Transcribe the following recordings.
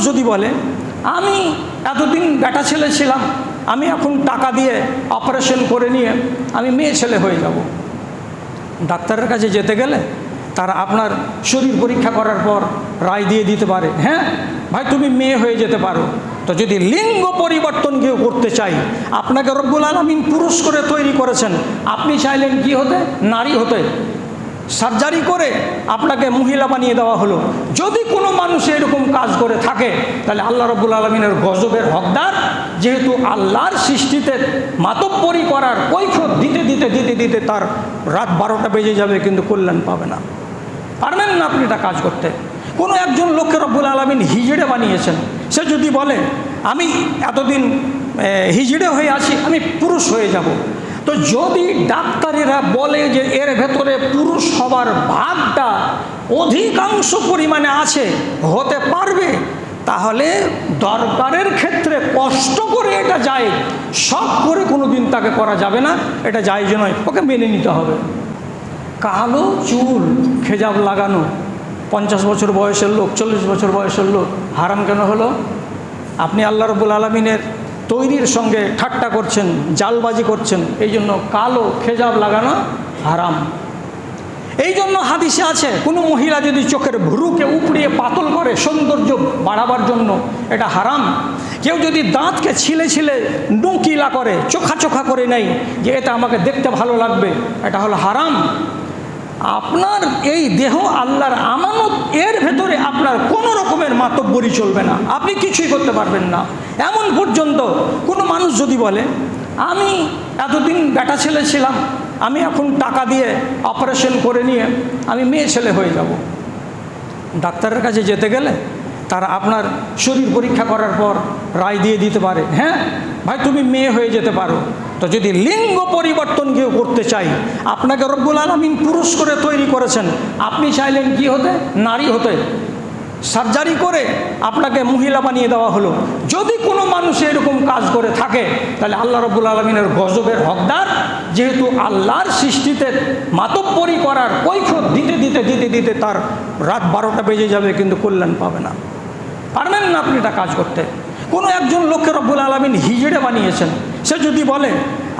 যদি বলে আমি এতদিন বেটা ছেলে ছিলাম, আমি এখন টাকা দিয়ে অপারেশন করে নিয়ে আমি মেয়ে ছেলে হয়ে যাব, ডাক্তারের কাছে যেতে গেলে তারা আপনার শরীর পরীক্ষা করার পর রায় দিয়ে দিতে পারে, হ্যাঁ ভাই তুমি মেয়ে হয়ে যেতে পারো। তো যদি লিঙ্গ পরিবর্তন কেউ করতে চাই, আপনাকে রব্বুল আলামিন পুরুষ করে তৈরি করেছেন, আপনি চাইলেন কি হতে? নারী হতে। সার্জারি করে আপনাকে মহিলা বানিয়ে দেওয়া হলো। যদি কোনো মানুষ এরকম কাজ করে থাকে তাহলে আল্লাহ রব্বুল আলামিনের গজবের হকদার, যেহেতু আল্লাহর সৃষ্টিতে মাতব্বরি করার কৈফিয়ত দিতে দিতে দিতে দিতে তার রাত 12টা বেজে যাবে, কিন্তু কল্যাণ পাবে না, পারবেন না আপনি এটা কাজ করতে। কোনো একজন লোককে রব্বুল আলামিন হিজড়ে বানিয়েছেন, সে যদি বলে আমি এতদিন হিজড়ে হয়ে আছি, আমি পুরুষ হয়ে যাব, তো যদি ডাক্তারেরা বলে যে এর ভেতরে পুরুষ হবার ভাগটা অধিকাংশ পরিমাণে আছে, হতে পারবে, তাহলে দরকারের ক্ষেত্রে কষ্ট করে এটা যায়, শখ করে কোনো দিন তাকে করা যাবে না, এটা জায়েজ নয়, ওকে মেনে নিতে হবে। কালো চুল খেজাব লাগানো 50 বছর বয়সের লোক, 40 বছর বয়সের লোক হারাম কেন হলো? আপনি আল্লাহ রাব্বুল আলামিনের তৈরির সঙ্গে ঠাট্টা করছেন, জালবাজি করছেন, এই জন্য কালো খেজাব লাগানো হারাম। এই জন্য হাদিসে আছে কোনো মহিলা যদি চোখের ভ্রুকে উপড়িয়ে পাতল করে সৌন্দর্য বাড়াবার জন্য, এটা হারাম। কেউ যদি দাঁতকে ছিলে ছিলে নুকিলা করে, চোখা চোখা করে নেয় যে এটা আমাকে দেখতে ভালো লাগবে, এটা হলো হারাম। আপনার এই দেহ আল্লাহর আমানত, এর ভেতরে আপনার কোনো রকমের মাতব্বরি চলবে না, আপনি কিছুই করতে পারবেন না। এমন পর্যন্ত কোনো মানুষ যদি বলে আমি এতদিন বেটা ছেলে ছিলাম, আমি এখন টাকা দিয়ে অপারেশন করে নিয়ে আমি মেয়ে ছেলে হয়ে যাব, ডাক্তারের কাছে যেতে গেলে তারা আপনার শরীর পরীক্ষা করার পর রায় দিয়ে দিতে পারে, হ্যাঁ ভাই তুমি মেয়ে হয়ে যেতে পারো। তো যদি লিঙ্গ পরিবর্তন কেউ করতে চাই, আপনাকে রব্বুল আলামিন পুরুষ করে তৈরি করেছেন, আপনি চাইলেন কি হতে? নারী হতে। সার্জারি করে আপনাকে মহিলা বানিয়ে দেওয়া হলো। যদি কোনো মানুষ এরকম কাজ করে থাকে তাহলে আল্লাহ রব্বুল আলামিনের গজবের হকদার, যেহেতু আল্লাহর সৃষ্টিতে মাতব্বরি করার কৈফিয়ত দিতে দিতে দিতে দিতে তার রাত 12টা বেজে যাবে, কিন্তু কল্যাণ পাবে না, পারবেন না আপনি এটা কাজ করতে। কোনো একজন লোককে রব্বুল আলামিন হিজড়ে বানিয়েছেন, সে যদি বলে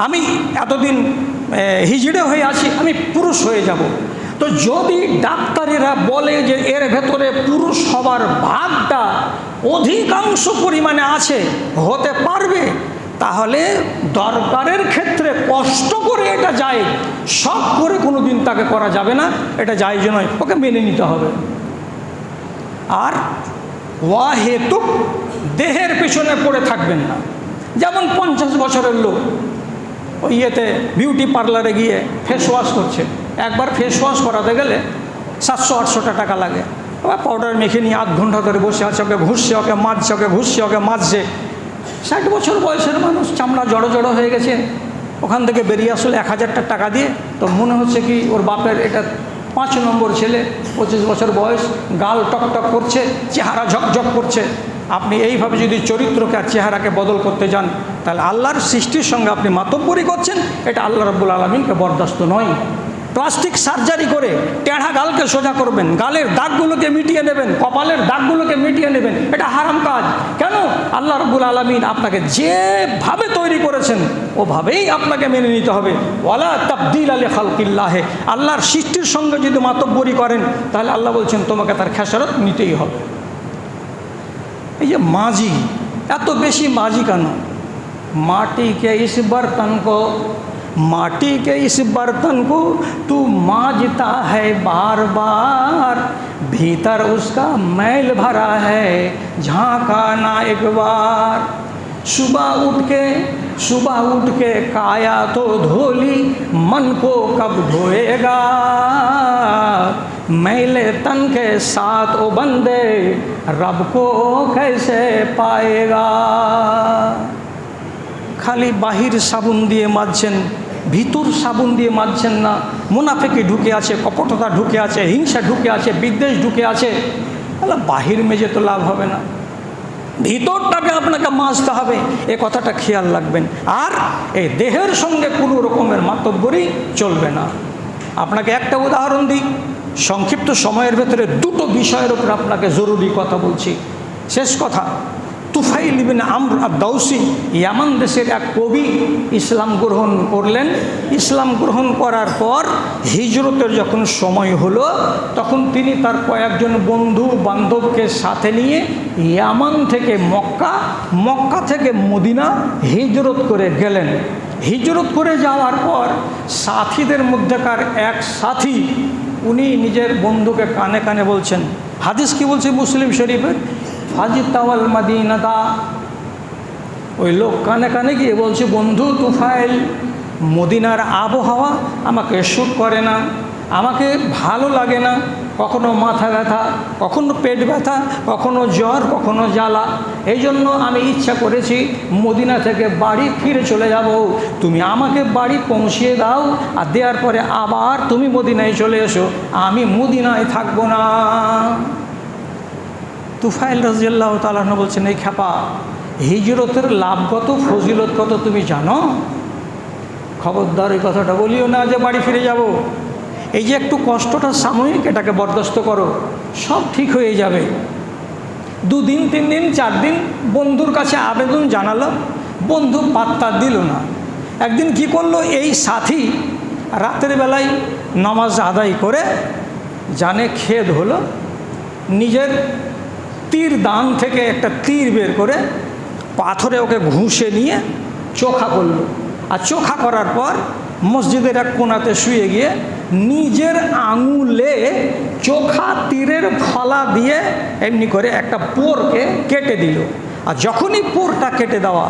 আমি এতদিন হিজড়ে হয়ে আছি, আমি পুরুষ হয়ে যাব, তো যদি ডাক্তারেরা বলে যে এর ভেতরে পুরুষ হবার ভাগটা অধিকাংশ পরিমাণে আছে, হতে পারবে, তাহলে দরকারের ক্ষেত্রে কষ্ট করে এটা যায়, শখ করে কোনো দিন তাকে করা যাবে না, এটা জায়েজ নয়, ওকে মেনে নিতে হবে। আর ওয়াহেতুক দেহের পিছনে পড়ে থাকবেন না। যেমন 50 বছরের লোক ওই ইয়েতে বিউটি পার্লারে গিয়ে ফেস ওয়াশ করছে, একবার ফেস ওয়াশ করাতে গেলে 700-800 টাকা লাগে, আবার পাউডার মেখে নিয়ে আধ ঘন্টা ধরে বসে আছে, ওকে ঘুষছে, ওকে মাজছে, ওকে ঘুষছে, ওকে মাজছে। 60 বছর বয়সের মানুষ, চামড়া জড়ো জড়ো হয়ে গেছে, ওখান থেকে বেরিয়ে আসলে 1000 টাকা দিয়ে, তো মনে হচ্ছে কি ওর বাপের এটা 5 নম্বর ছেলে, 25 বছর বয়স, গাল টকটক করছে, চেহারা ঝকঝক করছে। আপনি এইভাবে যদি চরিত্রকে আর চেহারাকে বদল করতে যান, তাহলে আল্লাহর সৃষ্টির সঙ্গে আপনি মাতব্বরি করছেন, এটা আল্লাহ রাব্বুল আলামিনকে বরদাস্ত নয়। প্লাস্টিক সার্জারি করে টেढ़া গালকে সোজা করবেন, গালের দাগগুলোকে মিটিয়ে নেবেন, কপালের দাগগুলোকে মিটিয়ে নেবেন, এটা হারাম কাজ। কেন? আল্লাহ রাব্বুল আলামিন আপনাকে যেভাবে তৈরি করেছেন ওভাবেই আপনাকে মেনে নিতে হবে। ওয়ালা তাবদীলা লিখালকিল্লাহ, আল্লাহর সৃষ্টির সঙ্গে যদি মাতব্বরি করেন তাহলে আল্লাহ বলছেন তোমাকে তার খেসারত নিতেই হবে। এই যে মাজি, এত বেশি মাজি কেন? माटी के इस बर्तन को तू मांजता है बार बार, भीतर उसका मैल भरा है झांका ना एक बार। सुबह उठ के काया तो धोली, मन को कब धोएगा, मैले तन के साथ ओ बंदे रब को कैसे पाएगा। খালি বাহির সাবুন দিয়ে মাজছেন, ভিতর সাবুন দিয়ে মাজছেন না। মুনাফিকি ঢুকে আছে, কপটতা ঢুকে আছে, হিংসা ঢুকে আছে, বিদ্বেষ ঢুকে আছে। তাহলে বাহির মেজে তো লাভ হবে না, ভিতরটাকে আপনাকে মাজতে হবে, এ কথাটা খেয়াল রাখবেন। আর এই দেহের সঙ্গে কোনো রকমের মাতব্বরি চলবে না। আপনাকে একটা উদাহরণ দিই, সংক্ষিপ্ত সময়ের ভেতরে 2টো বিষয়ের উপর আপনাকে জরুরি কথা বলছি। শেষ কথা, তুফাইল ইবনে আমর আদ-দাউসি ইয়ামান দেশের এক কবি ইসলাম গ্রহণ করলেন। ইসলাম গ্রহণ করার পর হিজরতের যখন সময় হলো, তখন তিনি তার কয়েকজন বন্ধু বান্ধবকে সাথে নিয়ে ইয়ামান থেকে মক্কা, মক্কা থেকে মদিনা হিজরত করে গেলেন। হিজরত করে যাওয়ার পর সাথীদের মধ্যেকার এক সাথী, উনি নিজের বন্ধুকে কানে কানে বলছেন, হাদিস কি বলছে মুসলিম শরীফের, ফাজিতাওয়াল মাদিনাতা। ওই লোক কানে কানে গিয়ে বলছে, বন্ধু তুফাইল, মদিনার আবহাওয়া আমাকে শ্যুট করে না, আমাকে ভালো লাগে না। কখনো মাথা ব্যথা, কখনো পেট ব্যথা, কখনো জ্বর, কখনো জ্বালা। এই জন্য আমি ইচ্ছা করেছি মদিনা থেকে বাড়ি ফিরে চলে যাব। তুমি আমাকে বাড়ি পৌঁছিয়ে দাও, আর দেওয়ার পরে আবার তুমি মদিনায় চলে এসো, আমি মদিনায় থাকবো না। তুফাইল রাদিয়াল্লাহু তাআলা আনহু বলছেন, এই খ্যাপা, হিজরতের লাভ কত, ফজিলত কত তুমি জানো? খবরদার এই কথাটা বলিও না যে বাড়ি ফিরে যাব। এই যে একটু কষ্টটা সাময়িক, এটাকে বরদাস্ত করো, সব ঠিক হয়ে যাবে। 2 দিন 3 দিন 4 দিন বন্ধুর কাছে আবেদন জানালো, বন্ধু পাত্তা দিল না। একদিন কি করলো, এই সাথী রাতের বেলায় নামাজ আদায় করে জানে খেদ হলো, নিজের তীর দান থেকে একটা তীর বের করে পাথরে ওকে ঘুষে নিয়ে চোখা করলো। আর চোখা করার পর মসজিদের এক কোণাতে শুয়ে গিয়ে নিজের আঙুলে চোখা তীরের ফলা দিয়ে এমনি করে একটা পোরকে কেটে দিল। আর যখনই পোরটা কেটে দেওয়া,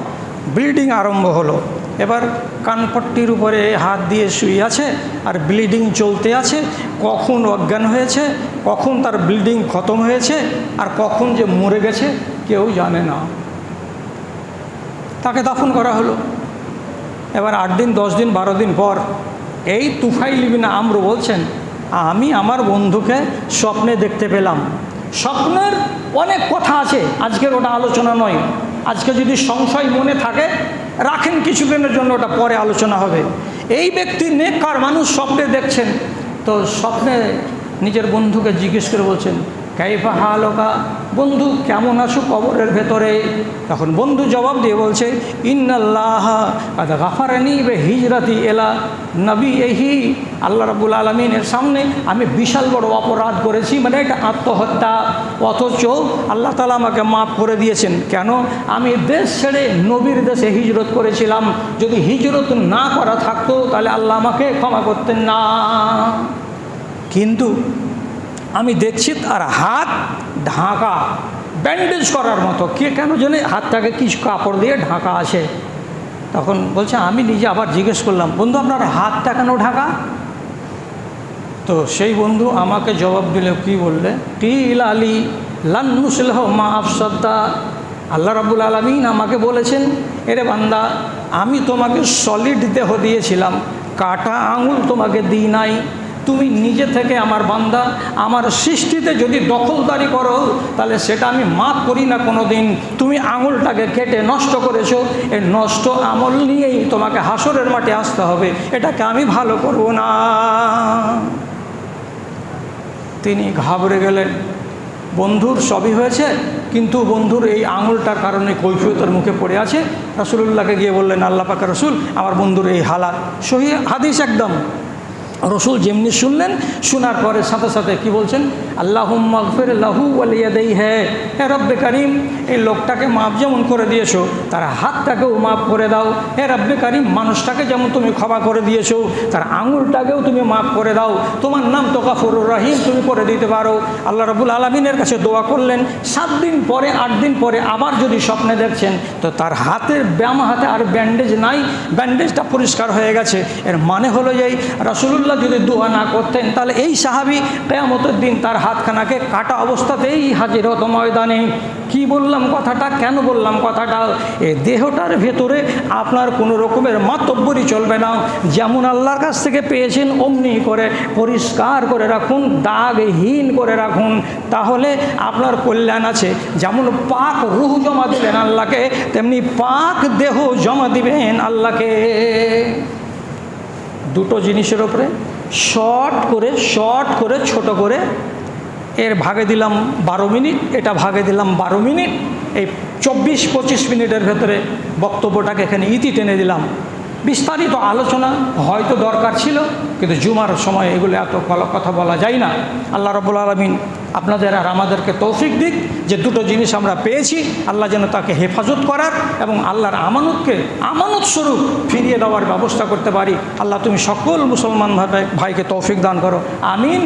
ব্লিডিং আরম্ভ হলো। এবার কানপট্টির উপরে হাত দিয়ে শুয়ে আছে আর ব্লিডিং চলতে আছে। কখন অজ্ঞান হয়েছে, কখন তার ব্লিডিং খতম হয়েছে, আর কখন যে মরে গেছে কেউ জানে না। তাকে দাফন করা হলো। এবার 8 দিন 10 দিন 12 দিন পর এই তুফাইল ইবনে আমর বলছেন, আমি আমার বন্ধুকে স্বপ্নে দেখতে পেলাম। স্বপ্নের অনেক কথা আছে, আজকের ওটা আলোচনা নয়। আজকে যদি সংশয় মনে থাকে রাখেন, কিছুদিনের জন্য ওটা পরে আলোচনা হবে। এই ব্যক্তি নেককার মানুষ স্বপ্নে দেখছেন, তো স্বপ্নে নিজের বন্ধুকে জিজ্ঞেস করে বলছেন, কাইফা হালকা, বন্ধু কেমন আছো কবরের ভেতরে? তখন বন্ধু জবাব দিয়ে বলছে, ইন্নাল্লাহ কাদ গাফারানি বে হিজরাতি এলা নবীহি, আল্লাহ রাব্বুল আলামিনের সামনে আমি বিশাল বড় অপরাধ করেছি, মানে এটা আত্মহত্যা, অথচ আল্লাহ তাআলা আমাকে মাফ করে দিয়েছেন। কেন? আমি দেশ ছেড়ে নবীর দেশে হিজরত করেছিলাম। যদি হিজরত না করা থাকতো তাহলে আল্লাহ আমাকে ক্ষমা করতেন না। কিন্তু আমি দেখছি তার হাত ঢাকা, ব্যান্ডেজ করার মতো, কে কেন জানে হাতটাকে কিছু কাপড় দিয়ে ঢাকা আছে। তখন বলছে, আমি নিজে আবার জিজ্ঞেস করলাম, বন্ধু আপনার হাতটা কেন ঢাকা? তো সেই বন্ধু আমাকে জবাব দিল, কি বললে, টিল আলী লান্নুসলহ মা আফসাদ্দা, আল্লাহ রাব্বুল আলামিন আমাকে বলেছেন, এরে বান্দা, আমি তোমাকে সলিড দেহ দিয়েছিলাম, কাটা আঙুল তোমাকে দিই নাই। তুমি নিজে থেকে আমার বান্দা, আমার সৃষ্টিতে যদি দখলদারি করো তাহলে সেটা আমি মাফ করি না কোনো দিন। তুমি আঙুলটাকে কেটে নষ্ট করেছো, এই নষ্ট আমল নিয়েই তোমাকে হাসরের মাঠে আসতে হবে, এটাকে আমি ভালো করব না। তিনি ঘাবড়ে গেলেন। বন্ধুর সবই হয়েছে, কিন্তু বন্ধুর এই আঙুলটার কারণে কৈফিয়তের মুখে পড়ে আছে। রাসূলুল্লাহকে গিয়ে বললেন, আল্লাহ পাক রাসূল, আমার বন্ধুর এই হালাত। সহিহ হাদিস একদম। রসুল যেমনি শুনলেন, শোনার পরে সাথে সাথে কি বলছেন, আল্লাহুম্মা গফির লাহু ওয়া লিয়াদাইহি, হে রব্বে কারীম, এই লোকটাকে মাফ যেমন করে দিয়েছো তার হাতটাকেও মাফ করে দাও। হে রব্বে কারীম, মানুষটাকে যেমন তুমি ক্ষমা করে দিয়েছো তার আঙুলটাকেও তুমি মাফ করে দাও। তোমার নাম তো গফুরুর রহিম, তুমি করে দিতে পারো। আল্লাহ রাব্বুল আলামিনের কাছে দোয়া করলেন। 7 দিন পরে 8 দিন পরে আবার যদি স্বপ্নে দেখছেন তো তার হাতের বাম হাতে আর ব্যান্ডেজ নাই, ব্যান্ডেজটা পরিষ্কার হয়ে গেছে। এর মানে হলো যে রাসূলুল্লাহ যদি দোয়া না করতেন তাহলে এই সাহাবী কিয়ামতের দিন তার হাতখানাকে কাটা অবস্থাতেই হাজির হতো ময়দানে। কি বললাম কথাটা, কেন বললাম কথাটা? এই দেহটার ভেতরে আপনার কোনো রকমের মাতব্বরি চলবে না। যেমন আল্লাহর কাছ থেকে পেয়েছেন অমনি করে পরিষ্কার করে রাখুন, দাগহীন করে রাখুন, তাহলে আপনার কল্যাণ আছে। যেমন পাক রূহ জমা দিবেন আল্লাহকে, তেমনি পাক দেহ জমা দিবেন আল্লাহকে। দুটো জিনিসের ওপরে শর্ট করে ছোট করে এর ভাগে দিলাম 12 মিনিট, এটা ভাগে দিলাম 12 মিনিট, এই 24-25 মিনিটের ভেতরে বক্তব্যটাকে এখানে ইতি টেনে দিলাম। বিস্তারিত আলোচনা হয়তো দরকার ছিল, কিন্তু জুমার সময় এগুলো এত কথা বলা যায় না। আল্লাহ রাব্বুল আলামিন আপনাদের আর আমাদেরকে তৌফিক দিক যে দুটো জিনিস আমরা পেয়েছি, আল্লাহ যেন তাকে হেফাজত করার এবং আল্লাহর আমানতকে আমানত স্বরূপ ফিরিয়ে দেওয়ার ব্যবস্থা করতে পারি। আল্লাহ তুমি সকল মুসলমান ভাইকে তৌফিক দান করো, আমিন।